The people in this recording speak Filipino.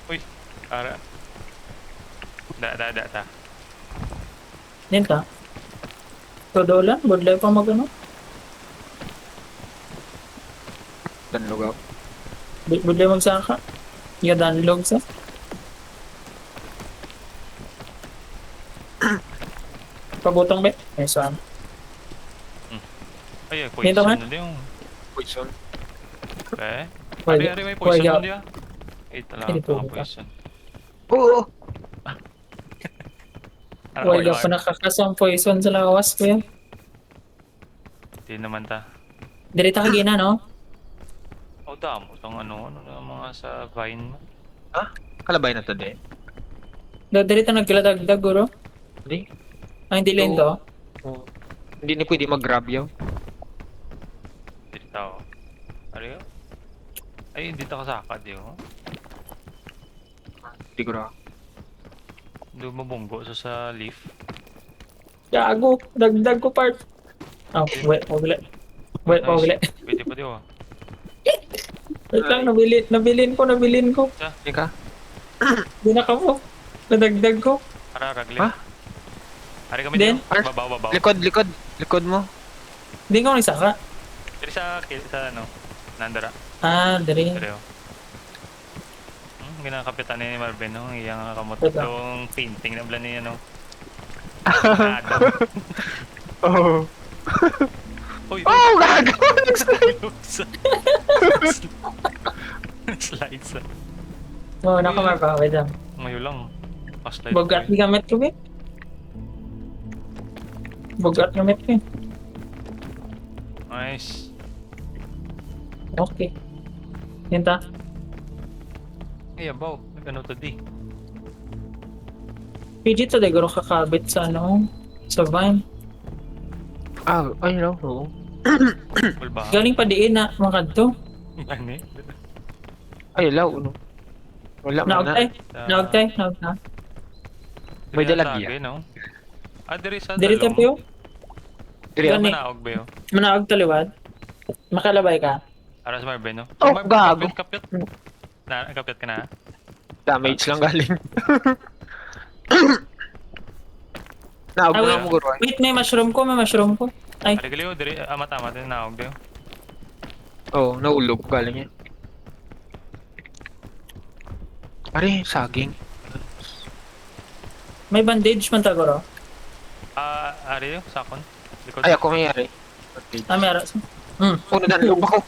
Uy, ara. Da. Yan ka. Todo lang, budlay pa magano. Danlugaw. Budlay magsaka. Yadanlog sa. Pabutang ba? Ay, saan? Ay, Dito poison ba? na yung... Poison. Eh? Wala. May poison Wala. na diya. Ito lang Hindi po ang ba? poison. Oo! Wala pa nakakasang poison sa lawas ko yan. Hindi naman ta. Dirita ka gina, no? O damo, itong ano na mga sa vine mo. Ha? Kalabay na to, de. Dirita nagkiladagdag, guro. Hindi. Ay, hindi lang to. Oo. Hindi na pwede mag-grab yaw. Dito ako. Ano yun? Ay, dito ka sakad yun. Hindi ko ra. Doon mabunggo sa leaf. Gago, dagdag ko part. Oh, wait, pagli. Wait, pagli. Pwede pa di oh. Wait lang, nabilin ko. Hindi ka? Hindi na ka po. Nadagdag ko. Para ragli. Ha? Ari kami Then? dito. Babaw. Likod mo. Hindi ko nagsaka. Pero sa ano, nandara. Ah, dari. Pero ginakapitan ni Marvin no, iyang kamot Ito. yung painting na blan niya no. Adam. Oh. Uy, Oh, gago! Slides. Oo, nakamar pa. Wait lang. Ngayon lang. Slide. Bogat di gamit ko, eh. Bogat gamit ko, eh. Nice. Okay. Yan ta. Ay, abaw. Nag-ano to di. PG to, siguro kakabit sa ano, sa Vine. Ah, ay no. Oo. Full ba? Galing pa diin na, makadto. Ano Ay, law. No. Wala mo na. Naugtay. May dalagya. no? Ah, diri sa Dili ta dalong. po. Diri Gani. Manaog ba yun? Manaog taliwad. Makalabay ka. Para sa Marvin, no? Oh, Marvin, gago. Kapit. Kapit ka na? Damage lang galing. Naog Ah, na mo guro. Wait, may mushroom ko. Ay, Ari gali diri tama din naog dayo. Oh, naulog galing yan. Ari, saging. may bandage man tagoro. Ah, ari yo sakon. Likod. Ay, ako mayari. Ah, meron. Puno na loob ako.